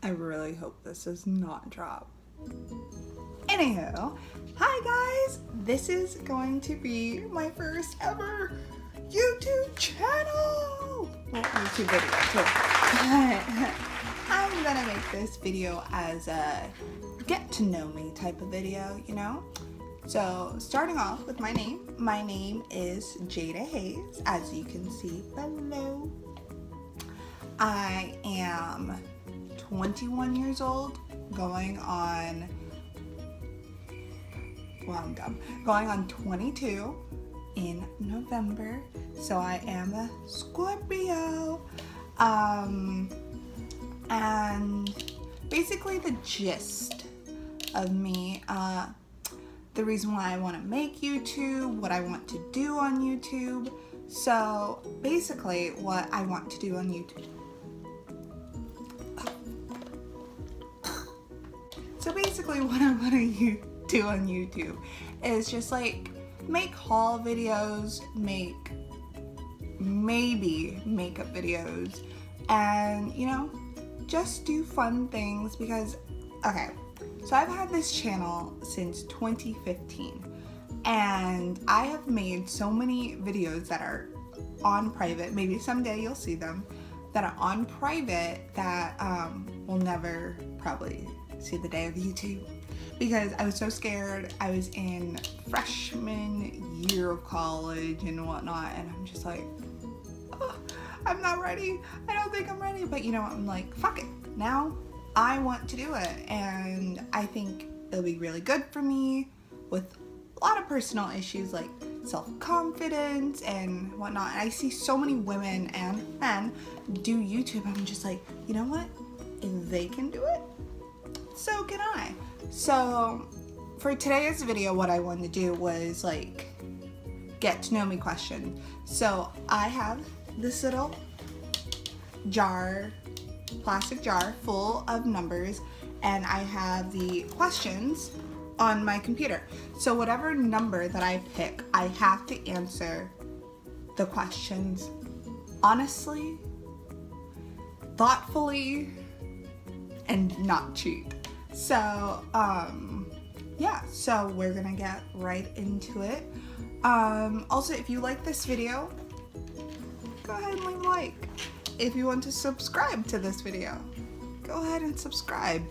I really hope this does not drop. Anywho, hi guys! This is going to be my first ever YouTube channel! Well, YouTube video too. I'm gonna make this video as a get to know me type of video, you know? So, starting off with my name. My name is Jada Hayes, as you can see below. I am 21 years old, going on 22 in November, so I am a Scorpio. And basically the gist of me, the reason why I want to make YouTube, what I want to do on YouTube. So basically what I want to do on YouTube. So basically what I want to do on YouTube is just like make haul videos, make maybe makeup videos, and you know, just do fun things because, okay, so I've had this channel since 2015 and I have made so many videos that are on private, maybe someday you'll see them, that are on private that will never probably see the day of YouTube because I was so scared. I was in freshman year of college and whatnot, and I'm just like, oh, I'm not ready. I don't think I'm ready. But you know what? I'm like, fuck it. Now I want to do it, and I think it'll be really good for me with a lot of personal issues like self-confidence and whatnot. And I see so many women and men do YouTube. I'm just like, you know what? If they can do it, so can I. So for today's video, what I wanted to do was like get to know me question. So I have this little jar, plastic jar full of numbers, and I have the questions on my computer. So whatever number that I pick, I have to answer the questions honestly, thoughtfully, and not cheat. So, yeah, so we're gonna get right into it. Also, if you like this video, go ahead and leave a like. If you want to subscribe to this video, go ahead and subscribe.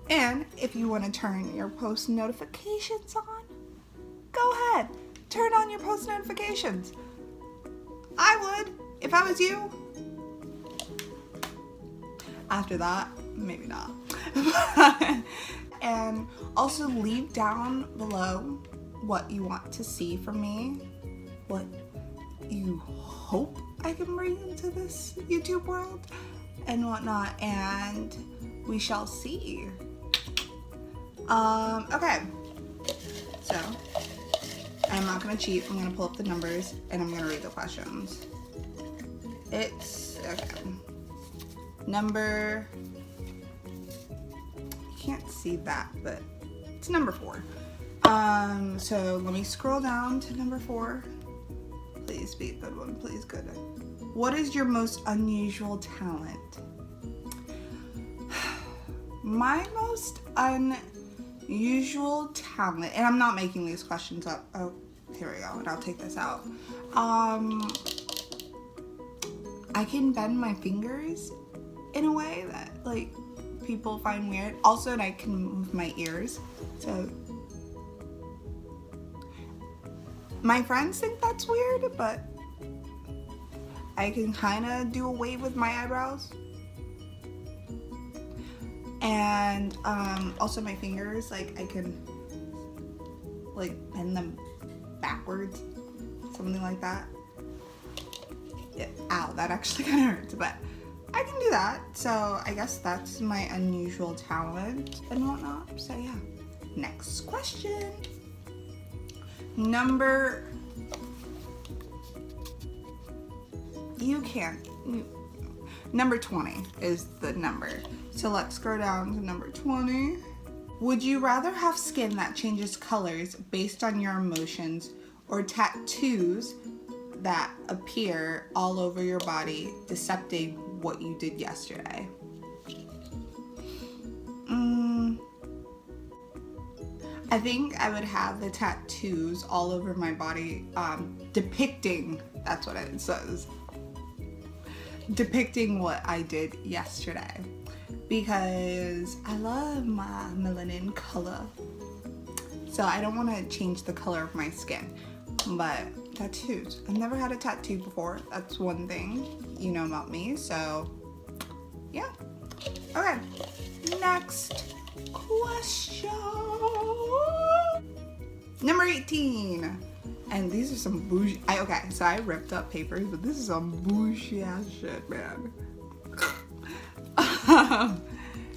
And if you want to turn your post notifications on, go ahead, turn on your post notifications. I would, if I was you. After that, maybe not. And also leave down below what you want to see from me, what you hope I can bring into this YouTube world and whatnot, and we shall see. Okay, so I'm not gonna cheat. I'm gonna pull up the numbers and I'm gonna read the questions. It's okay. Number, you can't see that, but it's number 4. So let me scroll down to number 4. Please be a good one, please, good. What is your most unusual talent? My most unusual talent, and I'm not making these questions up. Oh, here we go, and I'll take this out. I can bend my fingers in a way that like people find weird. Also, and I can move my ears. So my friends think that's weird, but I can kind of do a wave with my eyebrows. And also my fingers, like I can like bend them backwards, something like that. Yeah, ow, that actually kind of hurts, but I can do that. So I guess that's my unusual talent and whatnot. So yeah, next question. Number, number 20 is the number. So let's scroll down to number 20. Would you rather have skin that changes colors based on your emotions or tattoos that appear all over your body, decepting what you did yesterday? I think I would have the tattoos all over my body, depicting, that's what it says, depicting what I did yesterday, because I love my melanin color. So I don't want to change the color of my skin. But tattoos, I've never had a tattoo before. That's one thing you know about me, so yeah. Okay, next question. Number 18. And these are some bougie, okay, so I ripped up papers, but this is some bougie ass shit, man.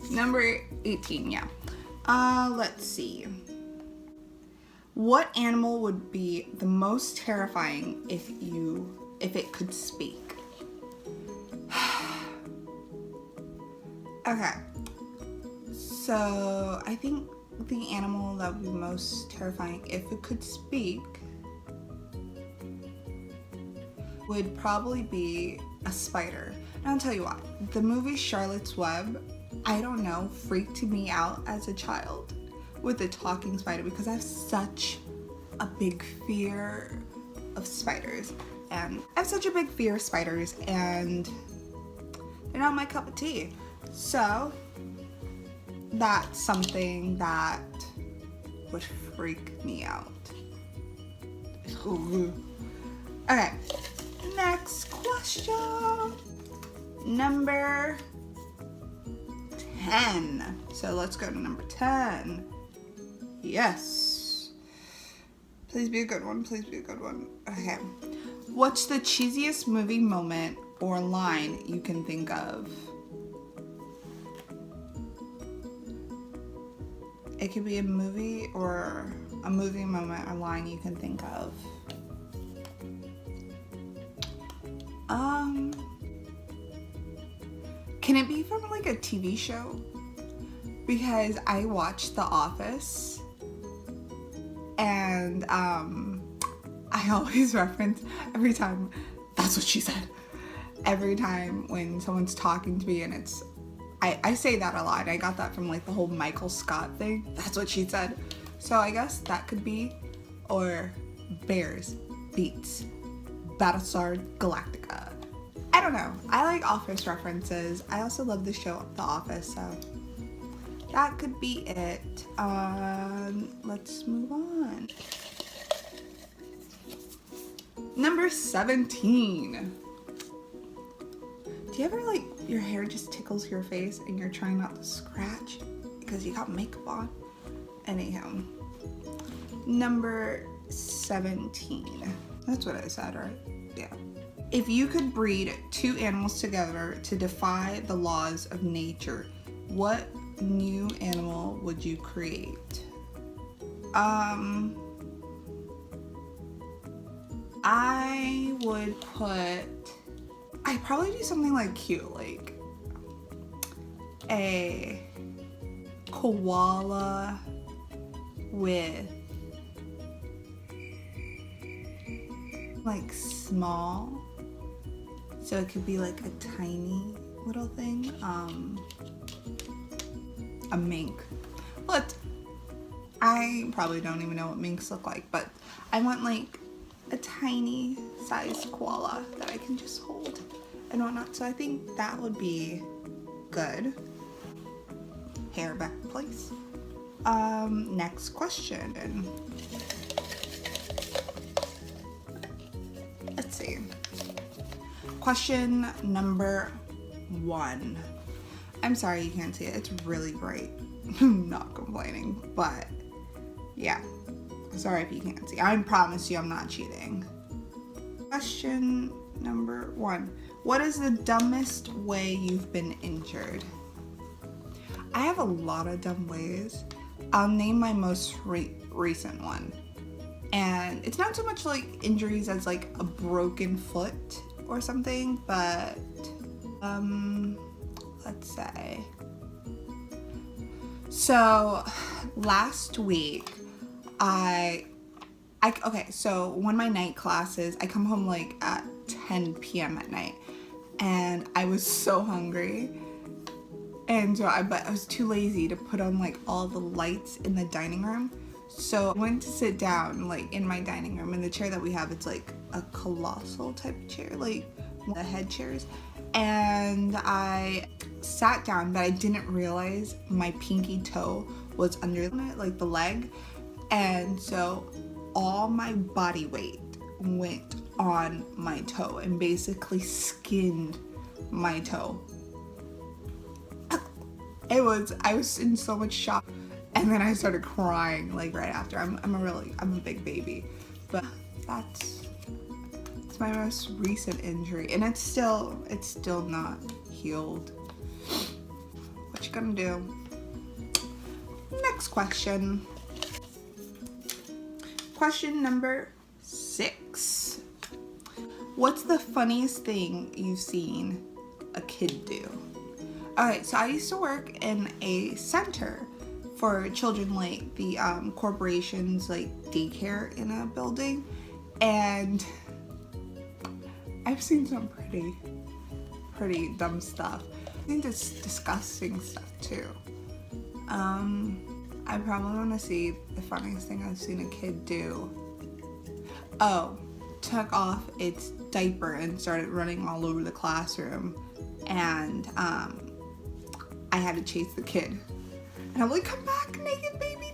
Number 18, yeah. Let's see. What animal would be the most terrifying if it could speak? Okay. So I think the animal that would be most terrifying if it could speak would probably be a spider. And I'll tell you why. The movie Charlotte's Web, I don't know, freaked me out as a child with the talking spider because I have such a big fear of spiders. And I have such a big fear of spiders and they're not my cup of tea. So that's something that would freak me out. Okay, next question. Number 10. So let's go to number 10. Yes. Please be a good one. Please be a good one. Okay. What's the cheesiest movie moment or line you can think of? It could be a movie or a movie moment or line you can think of. Can it be from like a TV show? Because I watched The Office and I always reference every time, that's what she said. Every time when someone's talking to me and it's, I say that a lot. I got that from like the whole Michael Scott thing. That's what she said. So I guess that could be, or Bears beats Battlestar Galactica. I don't know. I like Office references. I also love the show The Office, so that could be it. Let's move on. Number 17. Do you ever like your hair just tickles your face and you're trying not to scratch because you got makeup on? Anyhow, number 17. That's what I said, right? Yeah. If you could breed two animals together to defy the laws of nature, what new animal would you create? I'd probably do something like cute, like a koala with like small, so it could be like a tiny little thing, a mink. But I probably don't even know what minks look like, but I want like a tiny sized koala that I can just hold and whatnot. So I think that would be good. Hair back in place. Next question. Let's see. Question number 1. I'm sorry you can't see it. It's really bright. I'm not complaining, but yeah. Sorry if you can't see. I promise you I'm not cheating. Question number 1. What is the dumbest way you've been injured? I have a lot of dumb ways. I'll name my most recent one. And it's not so much like injuries as like a broken foot or something, but let's say. So last week okay, so one of my night classes, I come home like at 10 p.m. at night and I was so hungry. And so but I was too lazy to put on like all the lights in the dining room. So I went to sit down like in my dining room, and the chair that we have, it's like a colossal type of chair, like one of the head chairs. And I sat down, but I didn't realize my pinky toe was under it, like the leg. And so all my body weight went on my toe and basically skinned my toe. I was in so much shock. And then I started crying like right after. I'm a big baby. But it's my most recent injury, and it's still not healed. What you gonna do? Next question. Question number 6. What's the funniest thing you've seen a kid do? Alright, so I used to work in a center for children, like the corporations, like daycare in a building, and I've seen some pretty dumb stuff. I think it's disgusting stuff too. I probably want to see the funniest thing I've seen a kid do. Oh, took off its diaper and started running all over the classroom, and I had to chase the kid. And I'm like, come back, naked baby,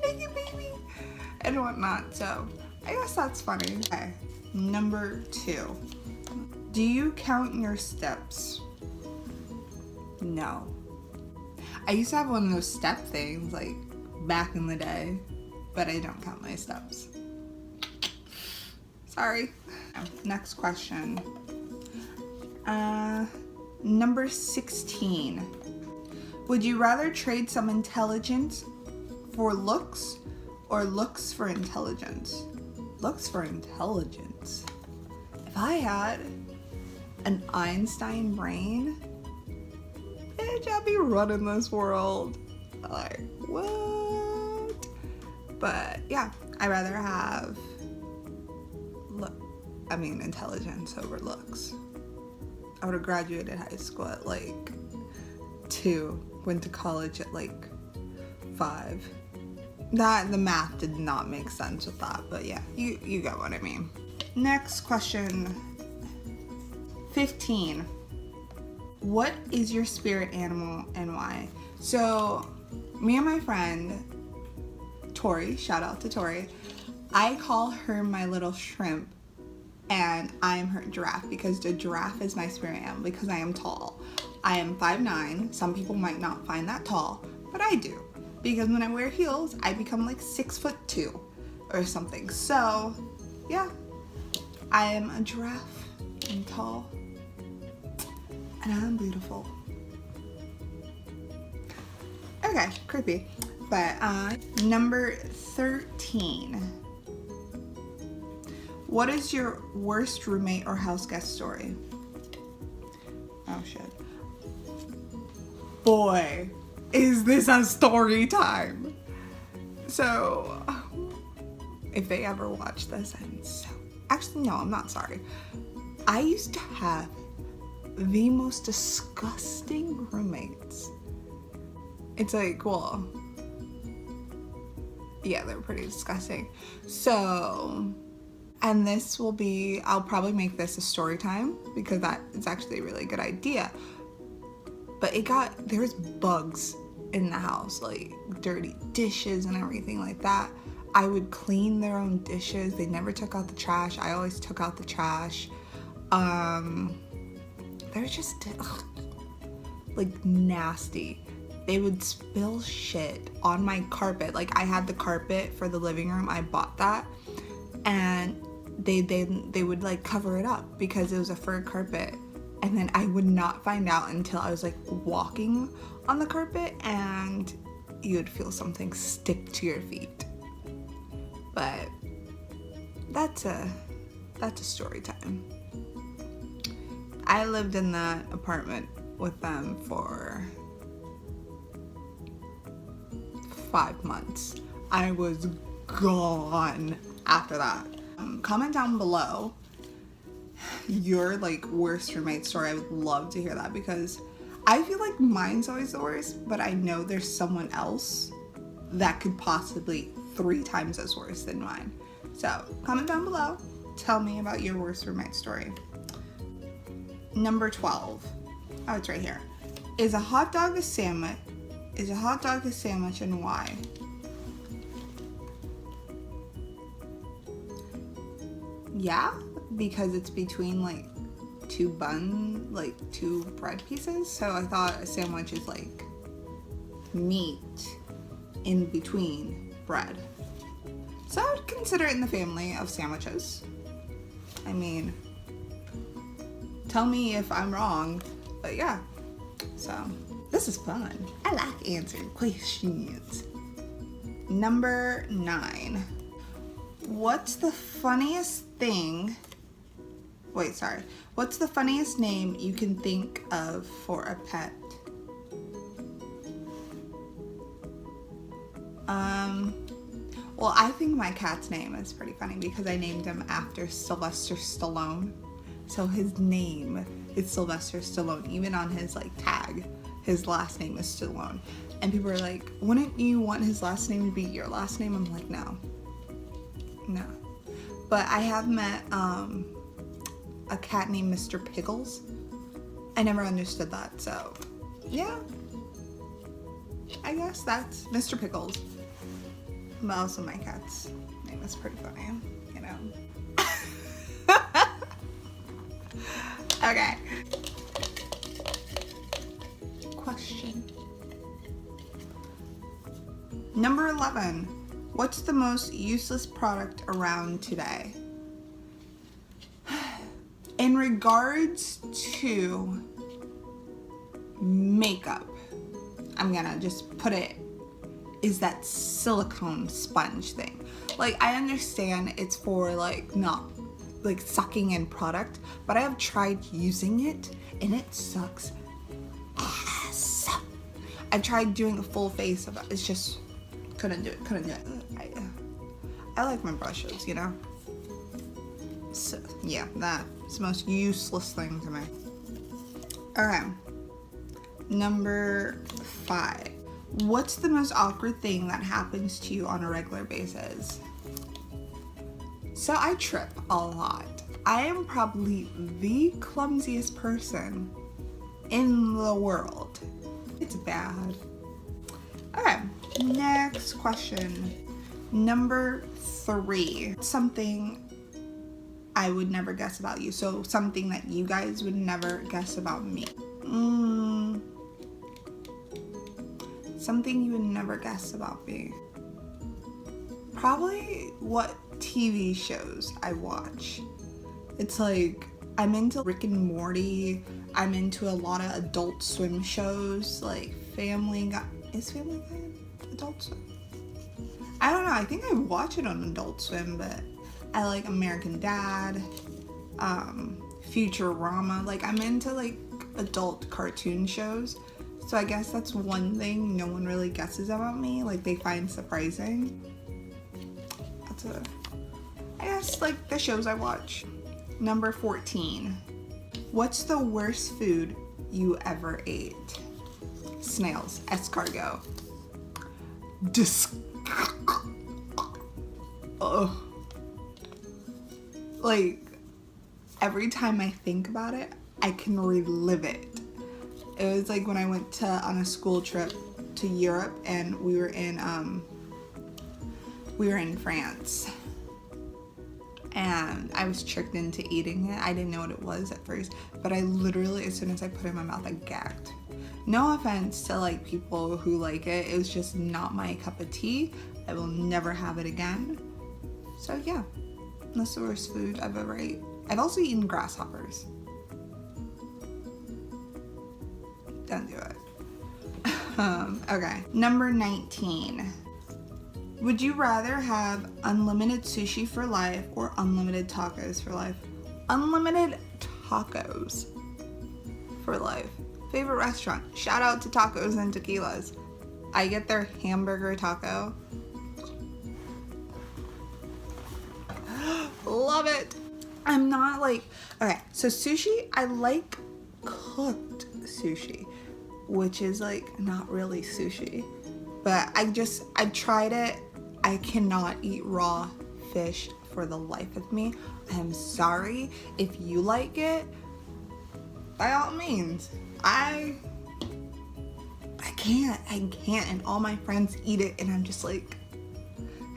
and whatnot. So I guess that's funny. Okay, number 2. Do you count your steps? No. I used to have one of those step things, like back in the day, but I don't count my steps. Sorry. Next question. Number 16. Would you rather trade some intelligence for looks, or looks for intelligence? Looks for intelligence. If I had an Einstein brain, bitch, I'd be running this world. Like, what? But yeah, I'd rather have intelligence over looks. I would have graduated high school at like 2, went to college at like 5. The math did not make sense with that, but yeah, you get what I mean. Next question. 15. What is your spirit animal and why? So me and my friend Tori, shout out to Tori, I call her my little shrimp, and I'm her giraffe because the giraffe is my spirit animal because I am tall. I am 5'9". Some people might not find that tall, but I do, because when I wear heels, I become like 6'2" or something. So yeah, I am a giraffe. I'm tall, and I'm beautiful. Okay, creepy. But number 13. What is your worst roommate or house guest story? Oh shit. Boy, is this a story time. So, if they ever watch this, actually no, I'm not sorry. I used to have the most disgusting roommates. It's like, well, yeah, they're pretty disgusting. So, and this will be, I'll probably make this a story time because that is actually a really good idea. But there's bugs in the house, like dirty dishes and everything like that. I would clean their own dishes. They never took out the trash. I always took out the trash. They're just like nasty. They would spill shit on my carpet. Like, I had the carpet for the living room. I bought that, and they would like cover it up because it was a fur carpet. And then I would not find out until I was like walking on the carpet, and you would feel something stick to your feet. But that's a story time. I lived in that apartment with them for 5 months. I was gone after that. Comment down below your like worst roommate story. I would love to hear that because I feel like mine's always the worst, but I know there's someone else that could possibly 3 times as worse than mine. So comment down below, tell me about your worst roommate story. Number 12. Oh, it's right here. Is a hot dog a sandwich? Is a hot dog a sandwich, and why? Yeah, because it's between like 2 bread pieces. So I thought a sandwich is like meat in between bread. So I would consider it in the family of sandwiches. I mean, tell me if I'm wrong, but yeah. So this is fun. I like answering questions. Number 9. What's the funniest thing? What's the funniest name you can think of for a pet? Well, I think my cat's name is pretty funny because I named him after Sylvester Stallone. So his name is Sylvester Stallone. Even on his like tag, his last name is Stallone. And people are like, wouldn't you want his last name to be your last name? I'm like, no. But I have met a cat named Mr. Pickles. I never understood that, so yeah. I guess that's Mr. Pickles. But also my cat's name is pretty funny, you know. Okay. Question. Number 11. What's the most useless product around today? In regards to makeup, I'm gonna just put it, is that silicone sponge thing. Like, I understand it's for like not like sucking in product, but I have tried using it and it sucks ass. I tried doing a full face of it. It's just couldn't do it. I like my brushes, you know. So yeah, that's the most useless thing to me. Okay. Number 5. What's the most awkward thing that happens to you on a regular basis? So I trip a lot. I am probably the clumsiest person in the world. It's bad. Okay, next question. Number 3. Something I would never guess about you. So something that you guys would never guess about me. Something you would never guess about me. Probably what TV shows I watch. It's like, I'm into Rick and Morty. I'm into a lot of Adult Swim shows, like Family Guy. Is Family Guy Adult Swim? I don't know. I think I watch it on Adult Swim, but I like American Dad, Futurama. Like, I'm into like adult cartoon shows. So I guess that's one thing no one really guesses about me. Like, they find surprising. I guess, like, the shows I watch. Number 14. What's the worst food you ever ate? Snails. Escargot. Ugh. Like, every time I think about it, I can relive it. It was like when I went on a school trip to Europe, and we were in France, and I was tricked into eating it. I didn't know what it was at first, but I literally, as soon as I put it in my mouth, I gagged. No offense to like people who like it. It was just not my cup of tea. I will never have it again. So yeah, that's the worst food I've ever ate. I've also eaten grasshoppers. Don't do it. Okay, number 19. Would you rather have unlimited sushi for life or unlimited tacos for life? Unlimited tacos for life. Favorite restaurant? Shout out to Tacos and Tequilas. I get their hamburger taco. Love it. I'm not like, okay, so sushi, I like cooked sushi, which is like not really sushi. but I've tried it. I cannot eat raw fish for the life of me. I am sorry. If you like it, by all means. I can't, and all my friends eat it, and I'm just like,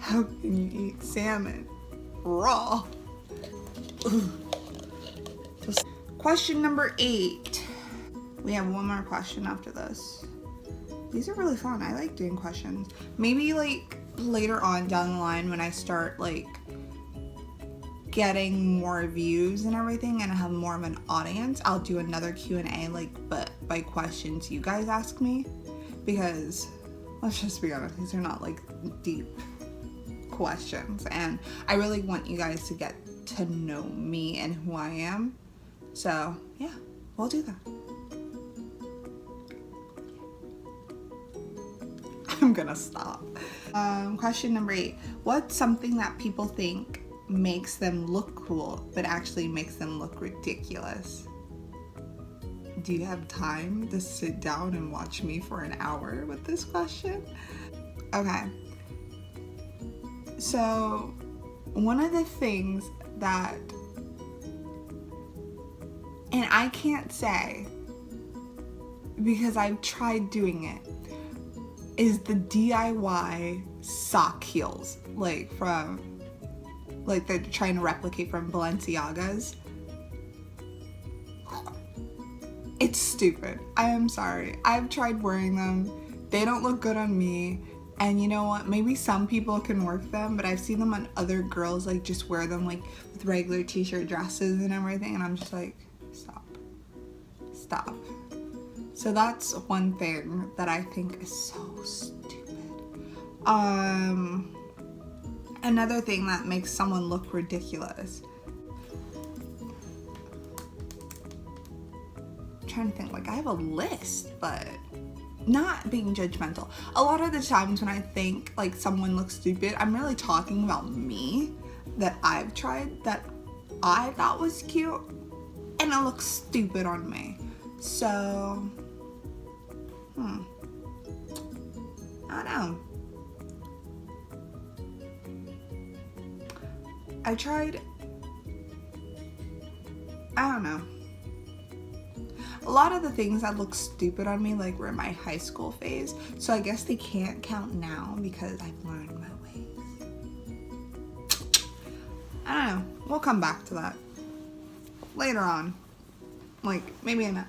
how can you eat salmon raw? Question number 8. We have one more question after this. These are really fun. I like doing questions. Maybe like later on down the line when I start like getting more views and everything and I have more of an audience, I'll do another Q&A like but by questions you guys ask me, because let's just be honest, these are not like deep questions, and I really want you guys to get to know me and who I am. So yeah, we'll do that. I'm gonna stop. Question number 8. What's something that people think makes them look cool but actually makes them look ridiculous? Do you have time to sit down and watch me for an hour with this question? Okay. So one of the things that, and I can't say because I've tried doing it, is the DIY sock heels, like they're trying to replicate from Balenciaga's. It's stupid. I am sorry. I've tried wearing them. They don't look good on me. And you know what? Maybe some people can work them, but I've seen them on other girls, like just wear them like with regular t-shirt dresses and everything. And I'm just like, stop. So that's one thing that I think is so stupid. Another thing that makes someone look ridiculous. I'm trying to think, like I have a list, but not being judgmental. A lot of the times when I think like someone looks stupid, I'm really talking about me that I've tried that I thought was cute and it looks stupid on me. So I don't know. I don't know. A lot of the things that look stupid on me like were in my high school phase, so I guess they can't count now because I've learned my ways. I don't know. We'll come back to that later on. Like maybe in a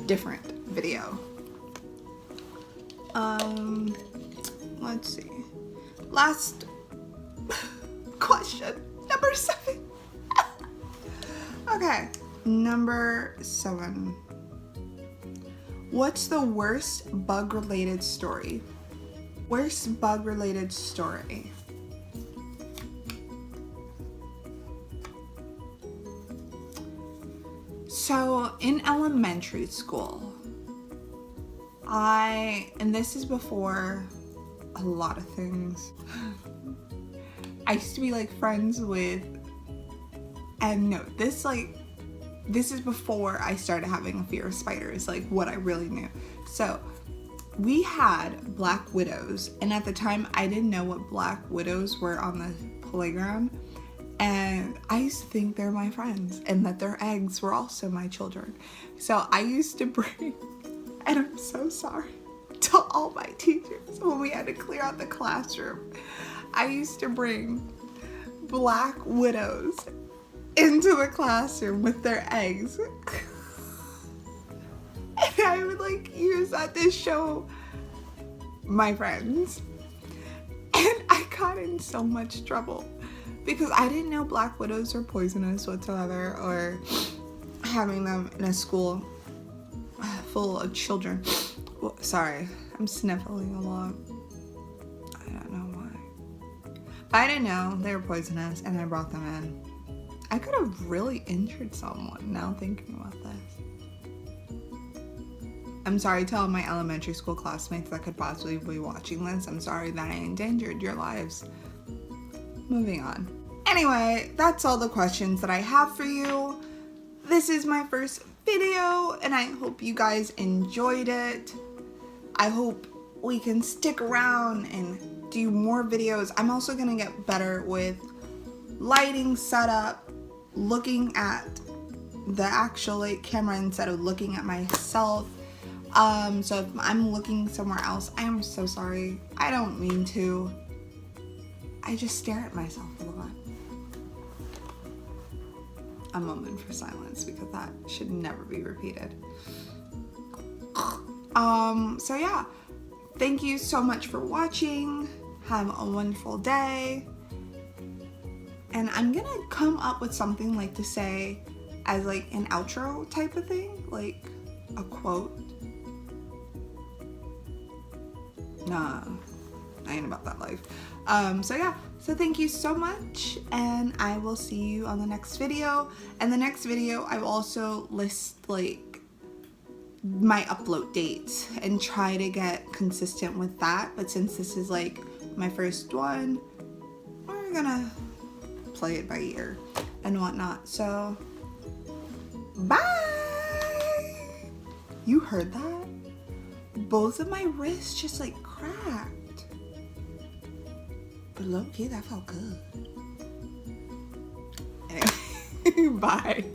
different video. Let's see. Last question, number 7. Okay, number 7. What's the worst bug-related story? Worst bug-related story. So in elementary school, and this is before a lot of things. I used to be like friends with, and no, this is before I started having a fear of spiders, like what I really knew. So we had black widows, and at the time I didn't know what black widows were on the playground, and I used to think they're my friends and that their eggs were also my children. So I used to bring, and I'm so sorry to all my teachers, when we had to clear out the classroom, I used to bring black widows into the classroom with their eggs. And I would like use that to show my friends. And I got in so much trouble because I didn't know black widows were poisonous whatsoever, or having them in a school full of children. Well, sorry, I'm sniffling a lot. I don't know why. But I didn't know they were poisonous and I brought them in. I could have really injured someone now thinking about this. I'm sorry to all my elementary school classmates that could possibly be watching this. I'm sorry that I endangered your lives. Moving on. Anyway, that's all the questions that I have for you. This is my first video and I hope you guys enjoyed it. I hope we can stick around and do more videos. I'm also gonna get better with lighting setup, looking at the actual like camera instead of looking at myself. So if I'm looking somewhere else, I am so sorry. I don't mean to. I just stare at myself a lot. A moment for silence because that should never be repeated. So yeah, thank you so much for watching. Have a wonderful day. And I'm gonna come up with something like to say as like an outro type of thing, like a quote. Nah, I ain't about that life. So yeah, so thank you so much, and I will see you on the next video. And the next video, I will also list like my upload dates and try to get consistent with that. But since this is like my first one, we're gonna play it by ear and whatnot. So bye. You heard that? Both of my wrists just like cracked. But low key, that felt good. Anyway, bye.